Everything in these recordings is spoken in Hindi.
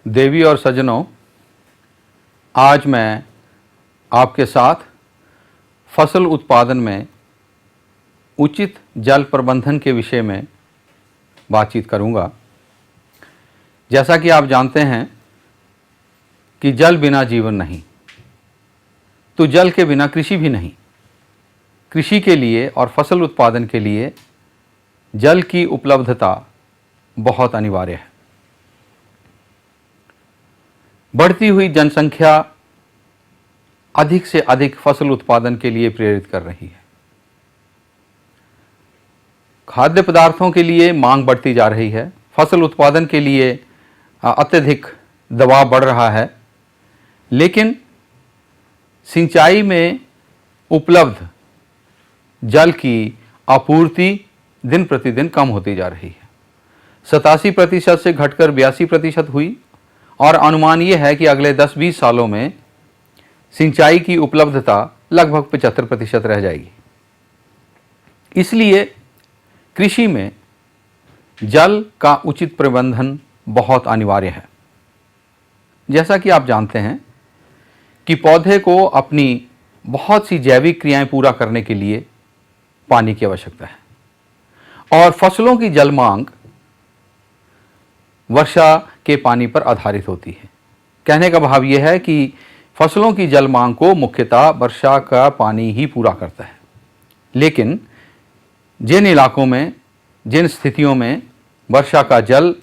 देवी और सज्जनों, आज मैं आपके साथ फसल उत्पादन में उचित जल प्रबंधन के विषय में बातचीत करूंगा। जैसा कि आप जानते हैं कि जल बिना जीवन नहीं, तो जल के बिना कृषि भी नहीं। कृषि के लिए और फसल उत्पादन के लिए जल की उपलब्धता बहुत अनिवार्य है। बढ़ती हुई जनसंख्या अधिक से अधिक फसल उत्पादन के लिए प्रेरित कर रही है। खाद्य पदार्थों के लिए मांग बढ़ती जा रही है। फसल उत्पादन के लिए अत्यधिक दबाव बढ़ रहा है, लेकिन सिंचाई में उपलब्ध जल की आपूर्ति दिन प्रतिदिन कम होती जा रही है। 87% से घटकर 82% हुई और अनुमान यह है कि अगले 10-20 सालों में सिंचाई की उपलब्धता लगभग 75% रह जाएगी। इसलिए कृषि में जल का उचित प्रबंधन बहुत अनिवार्य है। जैसा कि आप जानते हैं कि पौधे को अपनी बहुत सी जैविक क्रियाएं पूरा करने के लिए पानी की आवश्यकता है और फसलों की जल मांग वर्षा के पानी पर आधारित होती है। कहने का भाव यह है कि फसलों की जल मांग को मुख्यतः वर्षा का पानी ही पूरा करता है, लेकिन जिन इलाकों में, जिन स्थितियों में वर्षा का जल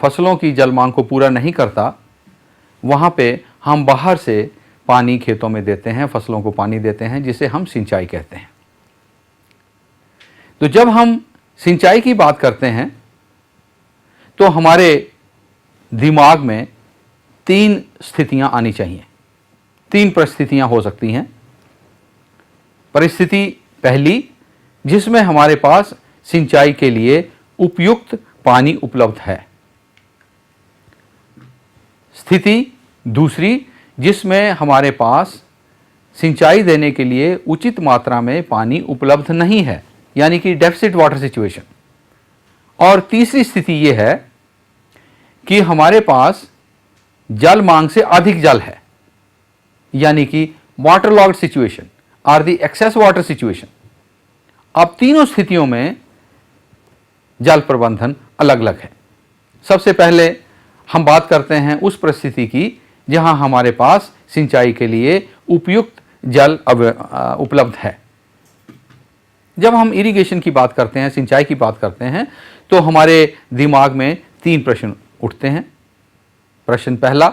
फसलों की जल मांग को पूरा नहीं करता, वहाँ पे हम बाहर से पानी खेतों में देते हैं, फसलों को पानी देते हैं, जिसे हम सिंचाई कहते हैं। तो जब हम सिंचाई की बात करते हैं तो हमारे दिमाग में 3 स्थितियां आनी चाहिए। 3 परिस्थितियां हो सकती हैं। परिस्थिति पहली, जिसमें हमारे पास सिंचाई के लिए उपयुक्त पानी उपलब्ध है। स्थिति दूसरी, जिसमें हमारे पास सिंचाई देने के लिए उचित मात्रा में पानी उपलब्ध नहीं है, यानी कि डेफिसिट वाटर सिचुएशन। और तीसरी स्थिति यह है कि हमारे पास जल मांग से अधिक जल है, यानी कि वाटर लॉग्ड सिचुएशन और द एक्सेस वाटर सिचुएशन। अब तीनों स्थितियों में जल प्रबंधन अलग अलग है। सबसे पहले हम बात करते हैं उस परिस्थिति की जहां हमारे पास सिंचाई के लिए उपयुक्त जल उपलब्ध है। जब हम इरिगेशन की बात करते हैं, सिंचाई की बात करते हैं, तो हमारे दिमाग में 3 प्रश्न उठते हैं। प्रश्न पहला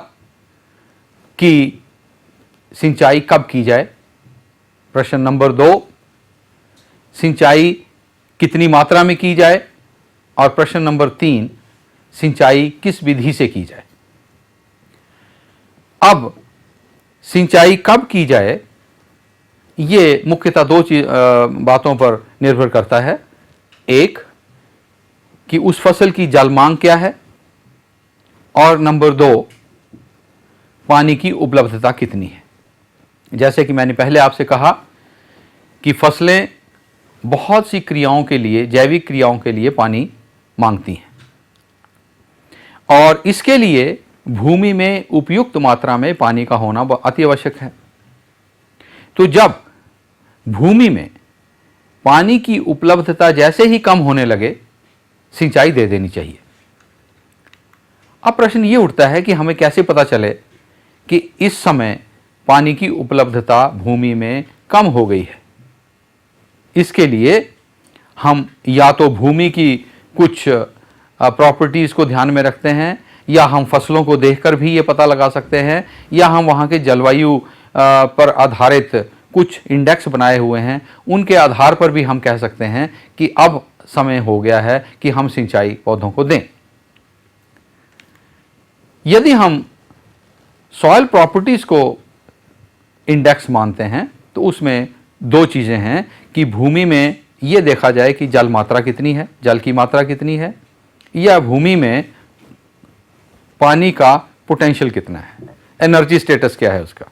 कि सिंचाई कब की जाए। प्रश्न नंबर 2, सिंचाई कितनी मात्रा में की जाए। और प्रश्न नंबर 3, सिंचाई किस विधि से की जाए। अब सिंचाई कब की जाए, ये मुख्यतः 2 बातों पर निर्भर करता है। एक कि उस फसल की जल मांग क्या है, और नंबर 2, पानी की उपलब्धता कितनी है। जैसे कि मैंने पहले आपसे कहा कि फसलें बहुत सी क्रियाओं के लिए, जैविक क्रियाओं के लिए पानी मांगती हैं और इसके लिए भूमि में उपयुक्त मात्रा में पानी का होना अति आवश्यक है। तो जब भूमि में पानी की उपलब्धता जैसे ही कम होने लगे, सिंचाई दे देनी चाहिए। अब प्रश्न ये उठता है कि हमें कैसे पता चले कि इस समय पानी की उपलब्धता भूमि में कम हो गई है। इसके लिए हम या तो भूमि की कुछ प्रॉपर्टीज़ को ध्यान में रखते हैं, या हम फसलों को देखकर भी ये पता लगा सकते हैं, या हम वहाँ के जलवायु पर आधारित कुछ इंडेक्स बनाए हुए हैं, उनके आधार पर भी हम कह सकते हैं कि अब समय हो गया है कि हम सिंचाई पौधों को दें। यदि हम सॉइल प्रॉपर्टीज़ को इंडेक्स मानते हैं तो उसमें 2 चीज़ें हैं कि भूमि में ये देखा जाए कि जल मात्रा कितनी है, जल की मात्रा कितनी है, या भूमि में पानी का पोटेंशियल कितना है, एनर्जी स्टेटस क्या है उसका।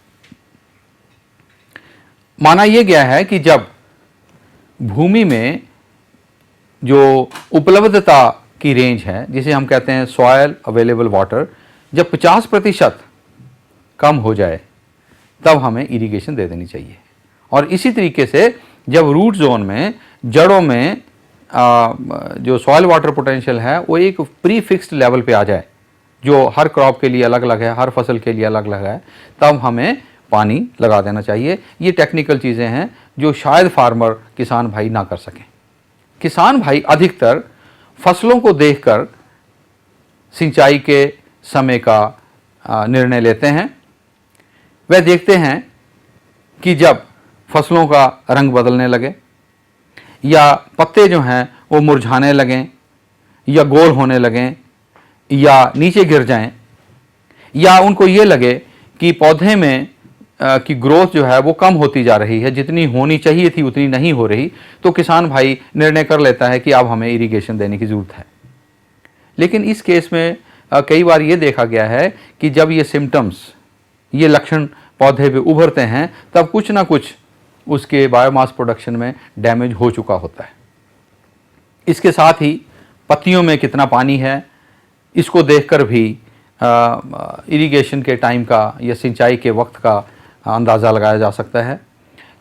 माना यह गया है कि जब भूमि में जो उपलब्धता की रेंज है, जिसे हम कहते हैं सॉयल अवेलेबल वाटर, जब 50% कम हो जाए तब हमें इरिगेशन दे देनी चाहिए। और इसी तरीके से जब रूट जोन में, जड़ों में जो सॉयल वाटर पोटेंशियल है वो एक प्री फिक्स्ड लेवल पे आ जाए, जो हर क्रॉप के लिए अलग अलग है, हर फसल के लिए अलग अलग है, तब हमें पानी लगा देना चाहिए। ये टेक्निकल चीज़ें हैं जो शायद फार्मर, किसान भाई ना कर सकें। किसान भाई अधिकतर फसलों को देखकर सिंचाई के समय का निर्णय लेते हैं। वह देखते हैं कि जब फसलों का रंग बदलने लगे, या पत्ते जो हैं वो मुरझाने लगें, या गोल होने लगें, या नीचे गिर जाएं, या उनको ये लगे कि पौधे में की ग्रोथ जो है वो कम होती जा रही है, जितनी होनी चाहिए थी उतनी नहीं हो रही, तो किसान भाई निर्णय कर लेता है कि अब हमें इरिगेशन देने की ज़रूरत है। लेकिन इस केस में कई बार ये देखा गया है कि जब ये सिम्टम्स, ये लक्षण पौधे पे उभरते हैं, तब कुछ ना कुछ उसके बायोमास प्रोडक्शन में डैमेज हो चुका होता है। इसके साथ ही पत्तियों में कितना पानी है, इसको देखकर भी इरिगेशन के टाइम का या सिंचाई के वक्त का अंदाज़ा लगाया जा सकता है।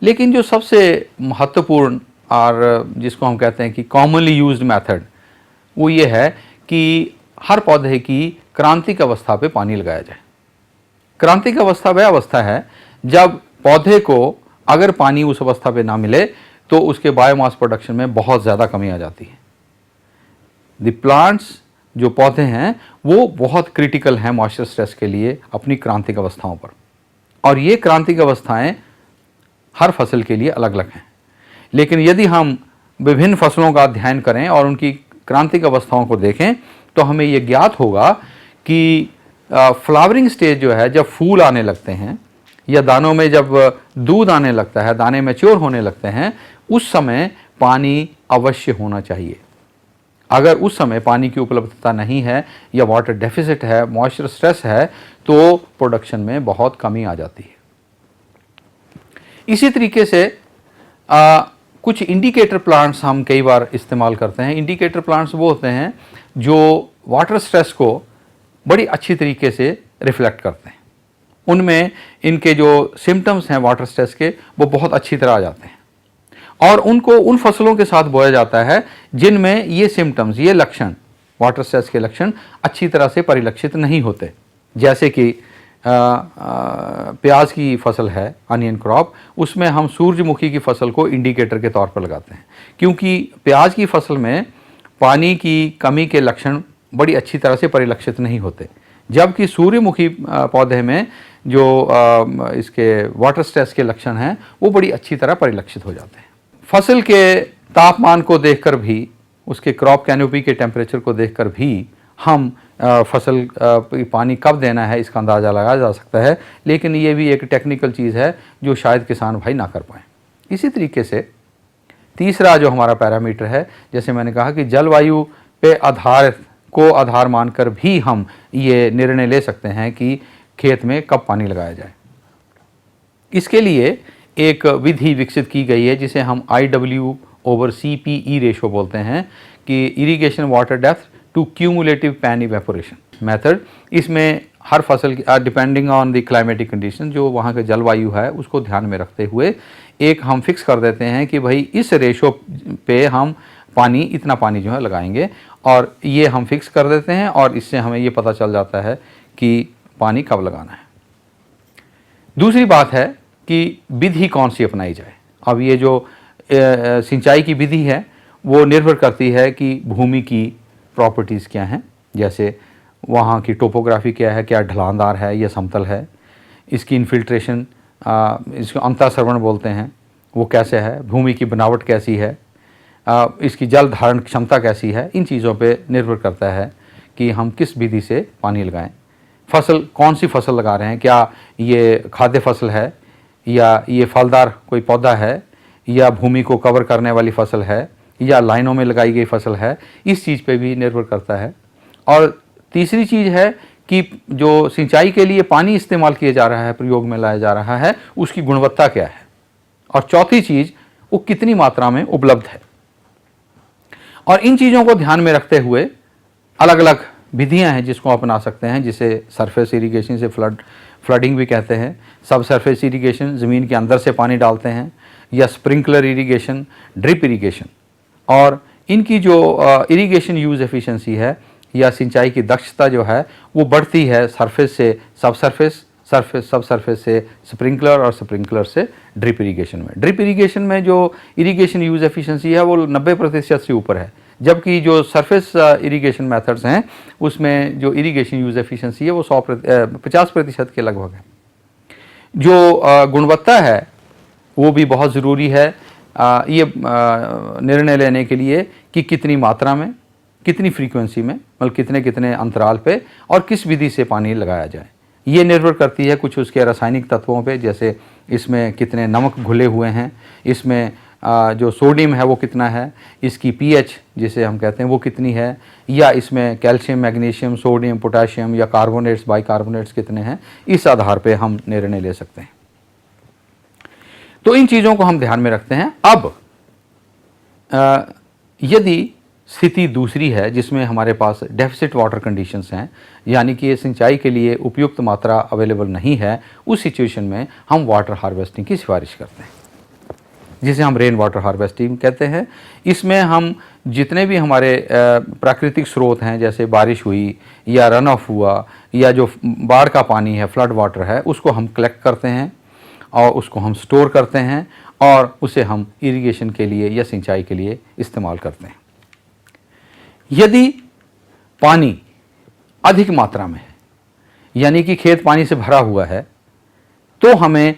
लेकिन जो सबसे महत्वपूर्ण और जिसको हम कहते हैं कि कॉमनली यूज्ड मेथड, वो ये है कि हर पौधे की क्रांतिक अवस्था पे पानी लगाया जाए। क्रांतिक अवस्था वह अवस्था है जब पौधे को अगर पानी उस अवस्था पे ना मिले तो उसके बायोमास प्रोडक्शन में बहुत ज़्यादा कमी आ जाती है। द प्लांट्स, जो पौधे हैं, वो बहुत क्रिटिकल हैं मॉइस्चर स्ट्रेस के लिए अपनी क्रांतिक अवस्थाओं पर, और ये क्रांतिक अवस्थाएं हर फसल के लिए अलग अलग हैं। लेकिन यदि हम विभिन्न फसलों का अध्ययन करें और उनकी क्रांतिक अवस्थाओं को देखें तो हमें ये ज्ञात होगा कि फ्लावरिंग स्टेज जो है, जब फूल आने लगते हैं या दानों में जब दूध आने लगता है, दाने मैच्योर होने लगते हैं, उस समय पानी अवश्य होना चाहिए। अगर उस समय पानी की उपलब्धता नहीं है या वाटर डेफिसिट है, मॉइस्चर स्ट्रेस है, तो प्रोडक्शन में बहुत कमी आ जाती है। इसी तरीके से कुछ इंडिकेटर प्लांट्स हम कई बार इस्तेमाल करते हैं। इंडिकेटर प्लांट्स वो होते हैं जो वाटर स्ट्रेस को बड़ी अच्छी तरीके से रिफ्लेक्ट करते हैं। उनमें इनके जो सिम्टम्स हैं वाटर स्ट्रेस के, वो बहुत अच्छी तरह आ जाते हैं, और उनको उन फसलों के साथ बोया जाता है जिनमें ये सिम्टम्स, ये लक्षण, वाटर स्ट्रेस के लक्षण अच्छी तरह से परिलक्षित नहीं होते। जैसे कि प्याज की फसल है, अनियन क्रॉप, उसमें हम सूरजमुखी की फसल को इंडिकेटर के तौर पर लगाते हैं, क्योंकि प्याज की फसल में पानी की कमी के लक्षण बड़ी अच्छी तरह से परिलक्षित नहीं होते, जबकि सूर्यमुखी पौधे में जो इसके वाटर स्ट्रेस के लक्षण हैं वो बड़ी अच्छी तरह परिलक्षित हो जाते हैं। फसल के तापमान को देखकर भी, उसके क्रॉप कैनोपी के टेम्परेचर को देखकर भी हम फसल पानी कब देना है इसका अंदाज़ा लगाया जा सकता है। लेकिन ये भी एक टेक्निकल चीज़ है जो शायद किसान भाई ना कर पाएँ। इसी तरीके से तीसरा जो हमारा पैरामीटर है, जैसे मैंने कहा कि जलवायु पे आधार मानकर भी हम ये निर्णय ले सकते हैं कि खेत में कब पानी लगाया जाए। इसके लिए एक विधि विकसित की गई है जिसे हम IW/CPE रेशो बोलते हैं, कि irrigation water depth to cumulative pan evaporation method. इसमें हर फसल की depending on the climatic condition, जो वहाँ के जलवायु है उसको ध्यान में रखते हुए एक हम फिक्स कर देते हैं कि भाई इस रेशो पे हम पानी, इतना पानी जो है लगाएंगे, और ये हम फिक्स कर देते हैं, और इससे हमें ये पता चल जाता है कि पानी कब लगाना है। दूसरी बात है कि विधि कौन सी अपनाई जाए। अब ये जो सिंचाई की विधि है वो निर्भर करती है कि भूमि की प्रॉपर्टीज़ क्या हैं, जैसे वहाँ की टोपोग्राफी क्या है, क्या ढलानदार है या समतल है, इसकी इन्फिल्ट्रेशन, इसको अंतःसरवण बोलते हैं, वो कैसे है, भूमि की बनावट कैसी है, इसकी जल धारण क्षमता कैसी है। इन चीज़ों पे निर्भर करता है कि हम किस विधि से पानी लगाएं। फसल, कौन सी फसल लगा रहे हैं, क्या ये खाद्य फसल है, या ये फलदार कोई पौधा है, या भूमि को कवर करने वाली फसल है या लाइनों में लगाई गई फसल है, इस चीज़ पे भी निर्भर करता है। और तीसरी चीज़ है कि जो सिंचाई के लिए पानी इस्तेमाल किया जा रहा है, प्रयोग में लाया जा रहा है, उसकी गुणवत्ता क्या है। और चौथी चीज़, वो कितनी मात्रा में उपलब्ध है। और इन चीज़ों को ध्यान में रखते हुए अलग अलग विधियां हैं जिसको अपना सकते हैं, जिसे सरफेस इरिगेशन से फ्लडिंग भी कहते हैं, सब सरफेस इरिगेशन ज़मीन के अंदर से पानी डालते हैं, या स्प्रिंकलर इरिगेशन, ड्रिप इरिगेशन। और इनकी जो इरिगेशन यूज़ एफिशिएंसी है या सिंचाई की दक्षता जो है वो बढ़ती है सरफेस से सब सरफेस, सब सरफेस से स्प्रिंकलर और स्प्रिंकलर से ड्रिप इरिगेशन में। ड्रिप इरिगेशन में जो इरिगेशन यूज़ एफिशिएंसी है वो 90% से ऊपर है, जबकि जो सरफेस इरिगेशन मेथड्स हैं उसमें जो इरिगेशन यूज़ एफिशिएंसी है वो 50% के लगभग है। जो गुणवत्ता है वो भी बहुत ज़रूरी है ये निर्णय लेने के लिए कि कितनी मात्रा में, कितनी फ्रीक्वेंसी में, मतलब कितने कितने अंतराल पे और किस विधि से पानी लगाया जाए। ये निर्भर करती है कुछ उसके रासायनिक तत्वों पे, जैसे इसमें कितने नमक घुले हुए हैं, इसमें जो सोडियम है वो कितना है, इसकी पीएच जिसे हम कहते हैं वो कितनी है, या इसमें कैल्शियम, मैग्नीशियम, सोडियम, पोटाशियम या कार्बोनेट्स, बाइकार्बोनेट्स कितने हैं। इस आधार पे हम निर्णय ले सकते हैं। तो इन चीज़ों को हम ध्यान में रखते हैं। अब यदि स्थिति दूसरी है जिसमें हमारे पास डेफिसिट वाटर कंडीशंस हैं, यानी कि सिंचाई के लिए उपयुक्त मात्रा अवेलेबल नहीं है, उस सिचुएशन में हम वाटर हार्वेस्टिंग की सिफारिश करते हैं, जिसे हम रेन वाटर हार्वेस्टिंग कहते हैं। इसमें हम जितने भी हमारे प्राकृतिक स्रोत हैं, जैसे बारिश हुई या रन ऑफ हुआ या जो बाढ़ का पानी है, फ्लड वाटर है, उसको हम कलेक्ट करते हैं और उसको हम स्टोर करते हैं और उसे हम इरिगेशन के लिए या सिंचाई के लिए इस्तेमाल करते हैं। यदि पानी अधिक मात्रा में है, यानी कि खेत पानी से भरा हुआ है, तो हमें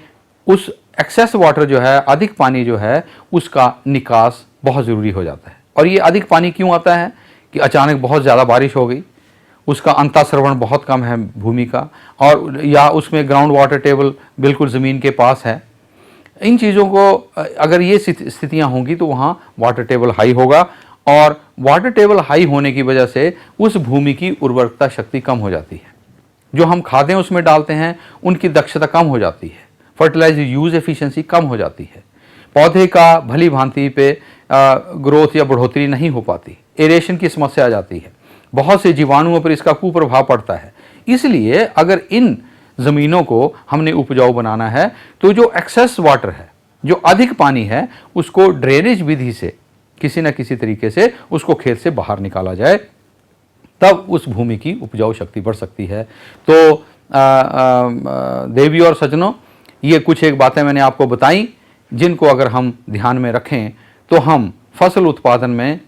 उस एक्सेस वाटर जो है, अधिक पानी जो है, उसका निकास बहुत ज़रूरी हो जाता है। और ये अधिक पानी क्यों आता है कि अचानक बहुत ज़्यादा बारिश हो गई, उसका अंतःस्रवण बहुत कम है भूमि का, और या उसमें ग्राउंड वाटर टेबल बिल्कुल ज़मीन के पास है। इन चीज़ों को अगर ये स्थितियाँ होंगी तो वहाँ वाटर टेबल हाई होगा, और वाटर टेबल हाई होने की वजह से उस भूमि की उर्वरकता शक्ति कम हो जाती है। जो हम खादें उसमें डालते हैं उनकी दक्षता कम हो जाती है, फर्टिलाइजर यूज़ एफिशिएंसी कम हो जाती है, पौधे का भली भांति पे ग्रोथ या बढ़ोतरी नहीं हो पाती, एरेशन की समस्या आ जाती है, बहुत से जीवाणुओं पर इसका कुप्रभाव पड़ता है। इसलिए अगर इन ज़मीनों को हमने उपजाऊ बनाना है तो जो एक्सेस वाटर है, जो अधिक पानी है, उसको ड्रेनेज विधि से किसी न किसी तरीके से उसको खेत से बाहर निकाला जाए, तब उस भूमि की उपजाऊ शक्ति बढ़ सकती है। तो देवी और सज्जनों, ये कुछ एक बातें मैंने आपको बताई जिनको अगर हम ध्यान में रखें तो हम फसल उत्पादन में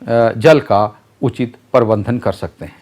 जल का उचित प्रबंधन कर सकते हैं।